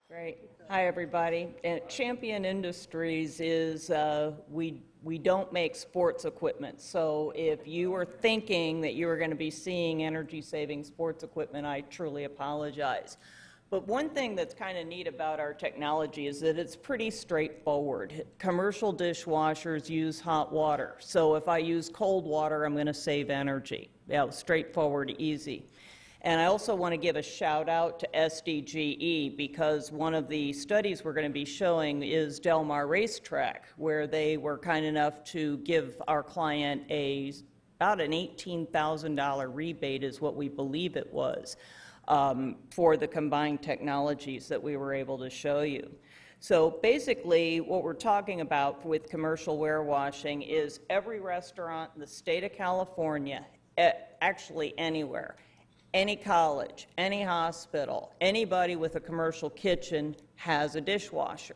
Great. Hi, everybody. Champion Industries is, we don't make sports equipment. So if you were thinking that you were going to be seeing energy-saving sports equipment, I truly apologize. But one thing that's kind of neat about our technology is that it's pretty straightforward. Commercial dishwashers use hot water. So if I use cold water, I'm going to save energy. Yeah, straightforward, easy. And I also want to give a shout out to SDGE because one of the studies we're going to be showing is Del Mar Racetrack, where they were kind enough to give our client about an $18,000 rebate is what we believe it was for the combined technologies that we were able to show you. So basically what we're talking about with commercial warewashing is every restaurant in the state of California, actually anywhere, any college, any hospital, anybody with a commercial kitchen has a dishwasher.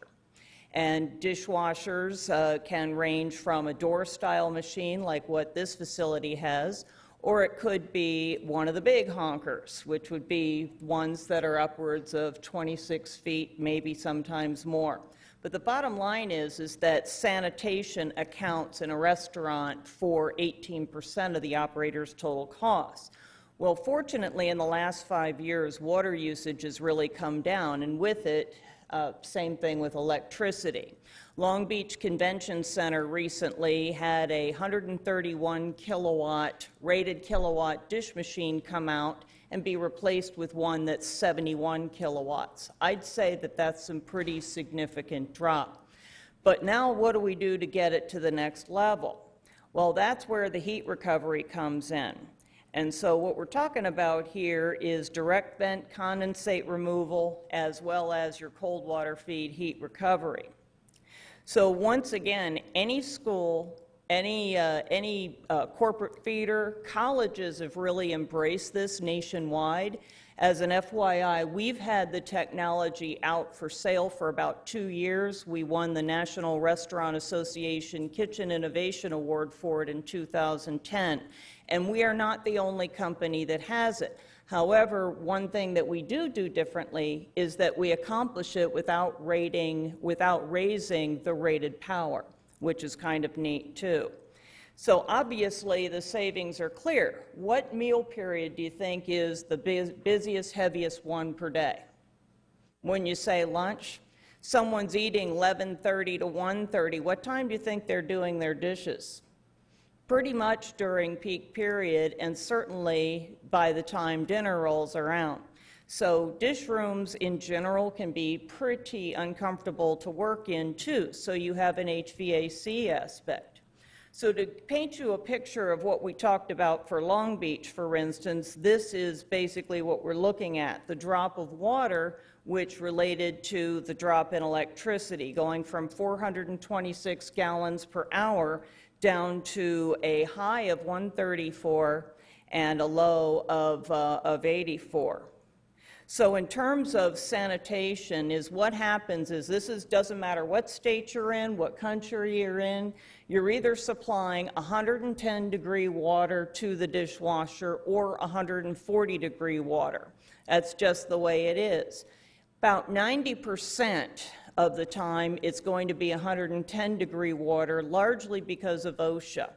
And dishwashers can range from a door-style machine like what this facility has, or it could be one of the big honkers, which would be ones that are upwards of 26 feet, maybe sometimes more. But the bottom line is that sanitation accounts in a restaurant for 18% of the operator's total costs. Well, fortunately, in the last 5 years, water usage has really come down, and with it, same thing with electricity. Long Beach Convention Center recently had a 131 kilowatt, rated kilowatt dish machine come out and be replaced with one that's 71 kilowatts. I'd say that that's some pretty significant drop. But now what do we do to get it to the next level? Well, that's where the heat recovery comes in. And so what we're talking about here is direct vent condensate removal as well as your cold water feed heat recovery. So once again, any school, any corporate feeder, colleges have really embraced this nationwide. As an FYI, we've had the technology out for sale for about 2 years. We won the National Restaurant Association Kitchen Innovation Award for it in 2010. And we are not the only company that has it. However, one thing that we do differently is that we accomplish it without raising the rated power, which is kind of neat too. So obviously the savings are clear. What meal period do you think is the busiest, heaviest one per day? When you say lunch, someone's eating 11:30 to 1:30. What time do you think they're doing their dishes? Pretty much during peak period, and certainly by the time dinner rolls around. So dish rooms in general can be pretty uncomfortable to work in too, so you have an HVAC aspect. So to paint you a picture of what we talked about for Long Beach, for instance, this is basically what we're looking at, the drop of water which related to the drop in electricity, going from 426 gallons per hour down to a high of 134 and a low of 84. So in terms of sanitation, is what happens is doesn't matter what state you're in, what country you're in, you're either supplying 110-degree water to the dishwasher or 140-degree water. That's just the way it is. About 90% of the time it's going to be 110-degree water, largely because of OSHA.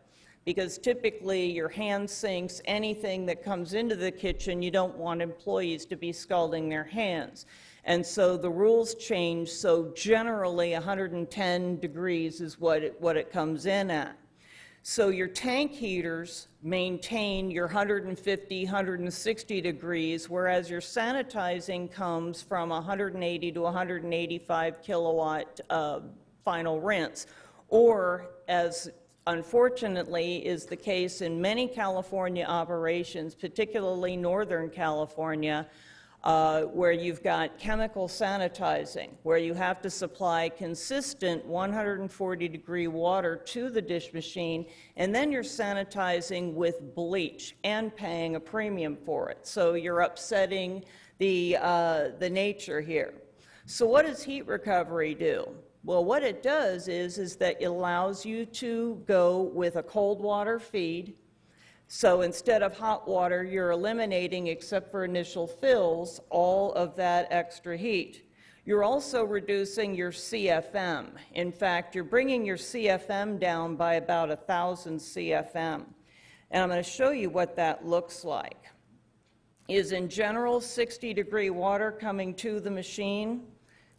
Because typically your hand sinks, anything that comes into the kitchen, you don't want employees to be scalding their hands. And so the rules change, so generally 110 degrees is what it comes in at. So your tank heaters maintain your 150, 160 degrees, whereas your sanitizing comes from 180 to 185 kilowatt final rinse, or as unfortunately is the case in many California operations, particularly Northern California, where you've got chemical sanitizing, where you have to supply consistent 140-degree water to the dish machine, and then you're sanitizing with bleach and paying a premium for it. So you're upsetting the nature here. So what does heat recovery do? Well, what it does is that it allows you to go with a cold water feed. So instead of hot water, you're eliminating, except for initial fills, all of that extra heat. You're also reducing your CFM. In fact, you're bringing your CFM down by about 1,000 CFM. And I'm going to show you what that looks like. Is in general 60-degree water coming to the machine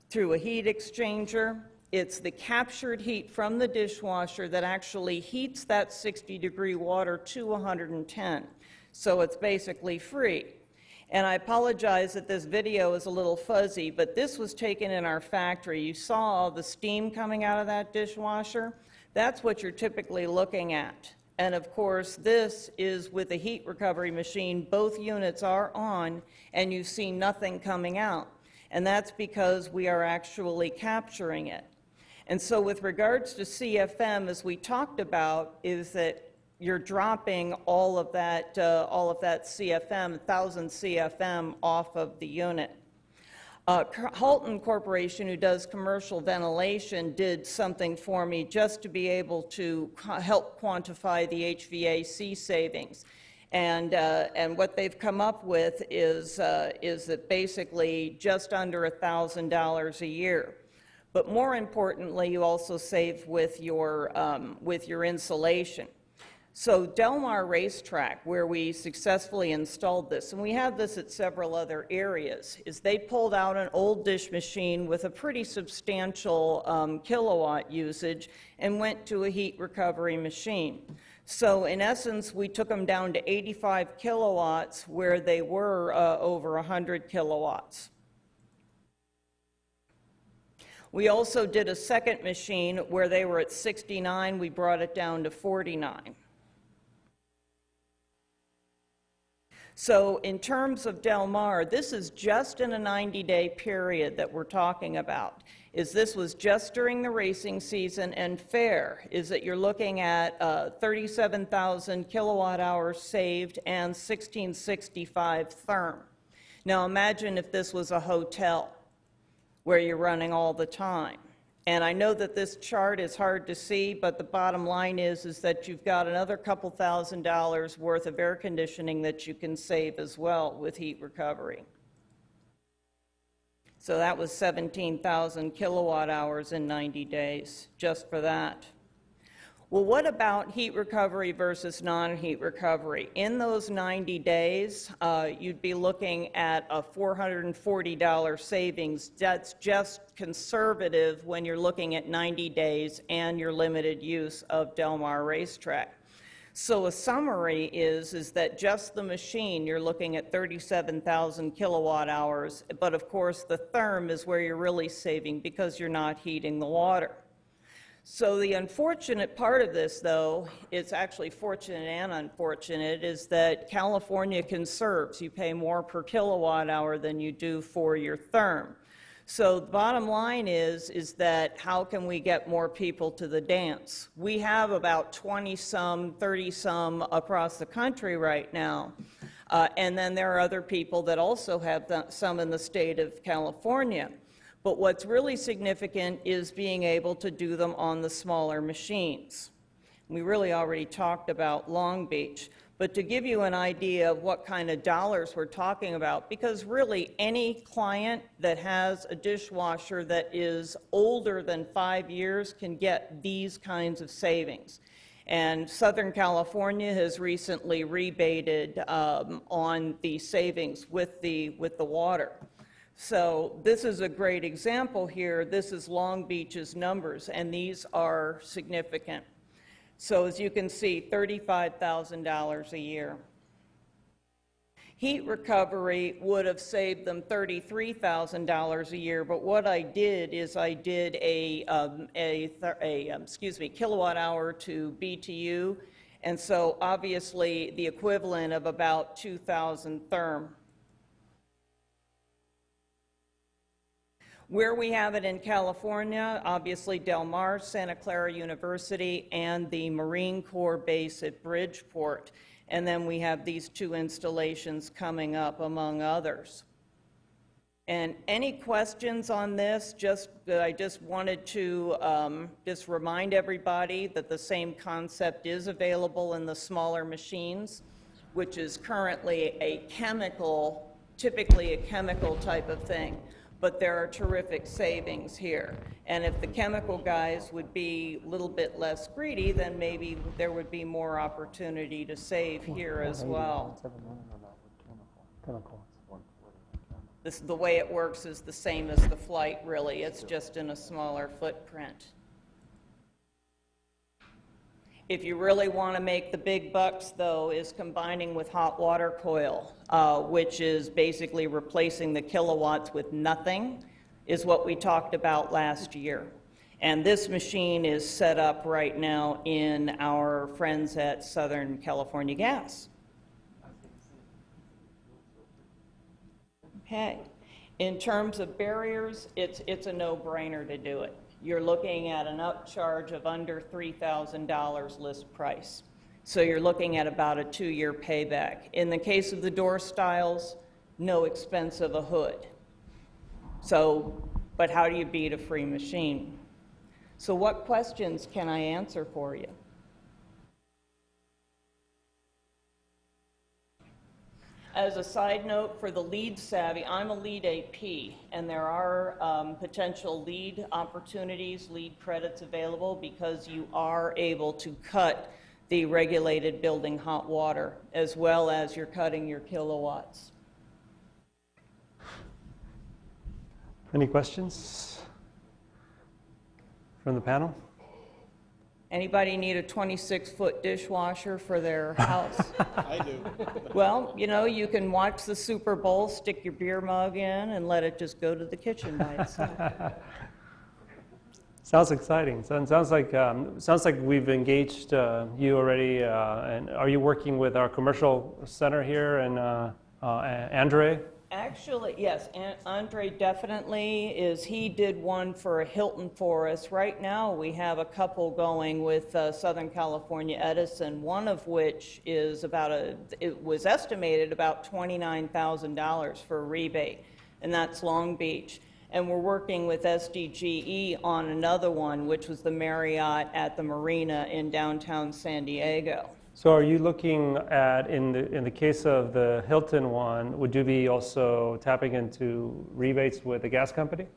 through a heat exchanger. It's the captured heat from the dishwasher that actually heats that 60-degree water to 110. So it's basically free. And I apologize that this video is a little fuzzy, but this was taken in our factory. You saw all the steam coming out of that dishwasher. That's what you're typically looking at. And of course, this is with a heat recovery machine. Both units are on, and you see nothing coming out. And that's because we are actually capturing it. And so with regards to CFM, as we talked about, is that you're dropping all of that CFM, 1,000 CFM off of the unit. Halton Corporation, who does commercial ventilation, did something for me just to be able to help quantify the HVAC savings. And what they've come up with is that basically just under $1,000 a year. But more importantly, you also save with your insulation. So Del Mar Racetrack, where we successfully installed this, and we have this at several other areas, is they pulled out an old dish machine with a pretty substantial kilowatt usage and went to a heat recovery machine. So in essence, we took them down to 85 kilowatts where they were over 100 kilowatts. We also did a second machine where they were at 69, we brought it down to 49. So in terms of Del Mar, this is just in a 90-day period that we're talking about. This was just during the racing season, and fair is that you're looking at 37,000 kilowatt hours saved and 1665 therm. Now imagine if this was a hotel where you're running all the time. And I know that this chart is hard to see, but the bottom line is that you've got another couple $1,000s worth of air conditioning that you can save as well with heat recovery. So that was 17,000 kilowatt hours in 90 days, just for that. Well, what about heat recovery versus non-heat recovery? In those 90 days, you'd be looking at a $440 savings. That's just conservative when you're looking at 90 days and your limited use of Del Mar Racetrack. So a summary is that just the machine, you're looking at 37,000 kilowatt hours, but of course the therm is where you're really saving because you're not heating the water. So the unfortunate part of this, though, it's actually fortunate and unfortunate, is that California conserves. You pay more per kilowatt hour than you do for your therm. So the bottom line is that how can we get more people to the dance? We have about 20-some, 30-some across the country right now. And then there are other people that also have some in the state of California. But what's really significant is being able to do them on the smaller machines. We really already talked about Long Beach. But to give you an idea of what kind of dollars we're talking about, because really any client that has a dishwasher that is older than 5 years can get these kinds of savings. And Southern California has recently rebated on the savings with the water. So this is a great example here. This is Long Beach's numbers, and these are significant. So as you can see, $35,000 a year. Heat recovery would have saved them $33,000 a year, but what I did is I did a kilowatt hour to BTU, and so obviously the equivalent of about 2,000 therm. Where we have it in California, obviously Del Mar, Santa Clara University, and the Marine Corps base at Bridgeport. And then we have these two installations coming up, among others. And any questions on this? I just wanted to just remind everybody that the same concept is available in the smaller machines, which is currently a chemical, typically a chemical type of thing. but there are terrific savings here. And if the chemical guys would be a little bit less greedy, then maybe there would be more opportunity to save here as well. The way it works is the same as the flight, really. It's just in a smaller footprint. If you really want to make the big bucks, though, is combining with hot water coil, which is basically replacing the kilowatts with nothing, is what we talked about last year. And this machine is set up right now in our friends at Southern California Gas. Okay. In terms of barriers, it's a no-brainer to do it. You're looking at an upcharge of under $3,000 list price. So you're looking at about a 2-year payback. In the case of the door styles, no expense of a hood. So, but how do you beat a free machine? So what questions can I answer for you? As a side note, for the lead savvy, I'm a lead AP, and there are potential lead opportunities, lead credits available, because you are able to cut the regulated building hot water, as well as you're cutting your kilowatts. Any questions from the panel? Anybody need a 26-foot dishwasher for their house? I do. Well, you know, you can watch the Super Bowl, stick your beer mug in, and let it just go to the kitchen by itself. Sounds exciting. Sounds like we've engaged you already. And are you working with our commercial center here and Andre? Actually, yes, Andre definitely is. He did one for a Hilton for us. Right now, we have a couple going with Southern California Edison, one of which is it was estimated about $29,000 for a rebate, and that's Long Beach. And we're working with SDGE on another one, which was the Marriott at the Marina in downtown San Diego. So are you looking at, in the case of the Hilton one, would you be also tapping into rebates with the gas company?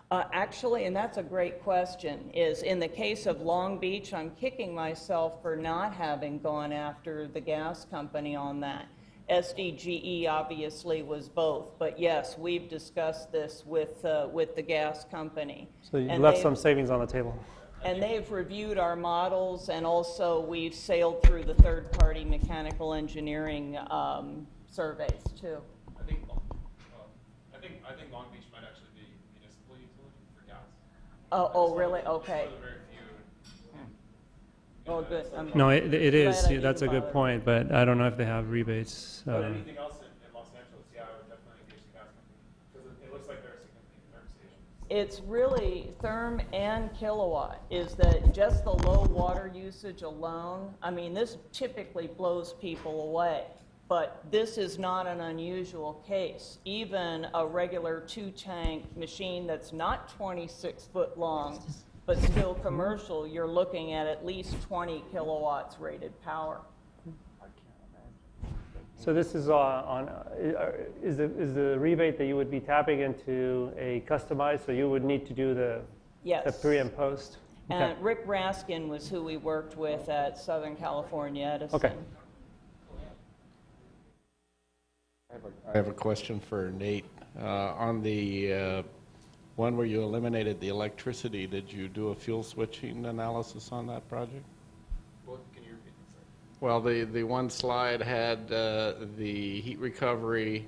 Actually, and that's a great question, is in the case of Long Beach, I'm kicking myself for not having gone after the gas company on that. SDGE obviously was both, but yes, we've discussed this with the gas company. So you left some savings on the table. And they've reviewed our models, and also we've sailed through the third-party mechanical engineering surveys too. I think Long Beach might actually be municipal utility for gas. Oh, really? Okay. Very few. Oh, good. No, it is. glad I That's a didn't good bother. point, but I don't know if they have rebates. But anything else in Los Angeles, yeah, I would definitely engage the gas company because it looks like there are significant therm stations. It's really therm and kilowatt, is that just the low water usage alone, I mean, this typically blows people away, but this is not an unusual case. Even a regular 2-tank machine that's not 26 foot long, but still commercial, you're looking at least 20 kilowatts rated power. So this is is the rebate that you would be tapping into a customized, so you would need to do the Yes. pre and post? Okay. And Rick Raskin was who we worked with at Southern California Edison. Okay. I have a question for Nate. On the one where you eliminated the electricity, did you do a fuel switching analysis on that project? Well, can you repeat this? Well, the one slide had the heat recovery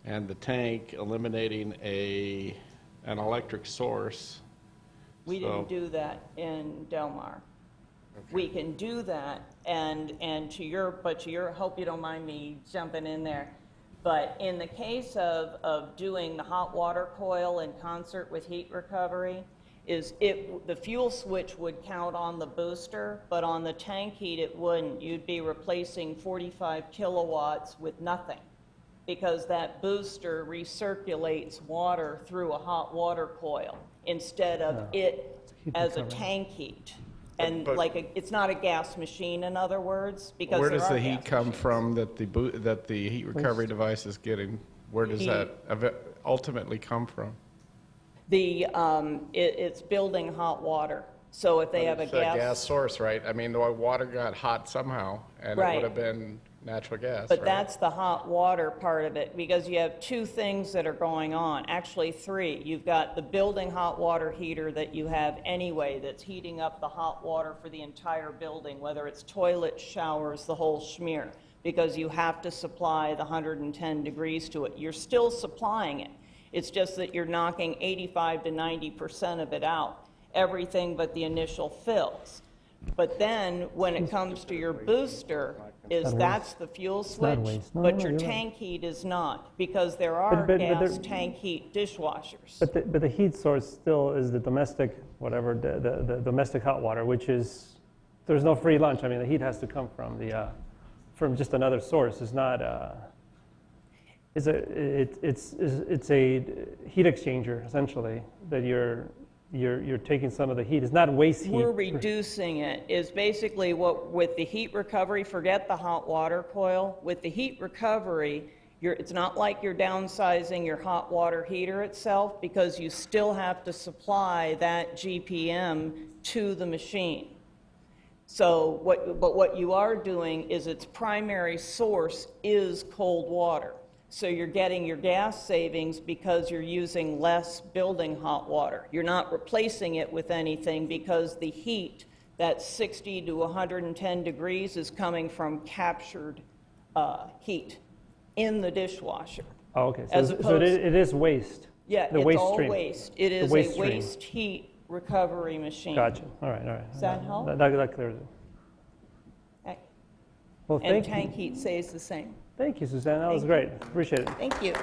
and the tank eliminating an electric source. We didn't do that in Del Mar. Okay. We can do that, and to your, hope you don't mind me jumping in there, but in the case of doing the hot water coil in concert with heat recovery, the fuel switch would count on the booster, but on the tank heat it wouldn't. You'd be replacing 45 kilowatts with nothing, because that booster recirculates water through a hot water coil instead of it as a tank heat. And But- it's not a gas machine, in other words, because Where there does are the heat gas come machines. from that the heat recovery device is getting? Where does that ultimately come from? It's building hot water. So if they have a It's a gas source, right? I mean, the water got hot somehow, and it Right. would have been natural gas, But right? that's the hot water part of it, because you have two things that are going on, actually three. You've got the building hot water heater that you have anyway, that's heating up the hot water for the entire building, whether it's toilets, showers, the whole schmear, because you have to supply the 110 degrees to it. You're still supplying it. It's just that you're knocking 85 to 90% of it out, everything but the initial fills. But then, when it comes to your booster, that's the fuel not switch, waste. No, but no, your you're right. tank heat is not, because there are but gas there- tank heat dishwashers. But the heat source still is the domestic, whatever, the domestic hot water, which is, there's no free lunch. I mean, the heat has to come from just another source. It's not, it's a heat exchanger, essentially, that you're taking some of the heat. It's not waste heat. We're reducing it, is basically what, with the heat recovery, forget the hot water coil. With the heat recovery, it's not like you're downsizing your hot water heater itself, because you still have to supply that GPM to the machine. So what you are doing is its primary source is cold water. So you're getting your gas savings because you're using less building hot water. You're not replacing it with anything, because the heat, that 60 to 110 degrees, is coming from captured heat in the dishwasher. Oh, okay. As So opposed- it is waste. Yeah, The it's waste all stream. waste. It is waste a stream. waste heat recovery machine. Gotcha. All right, all right. Does that help? That clears it. Okay. Well, And thank you. tank heat stays the same. Thank you, Suzanne. That was great. Appreciate it. Thank you.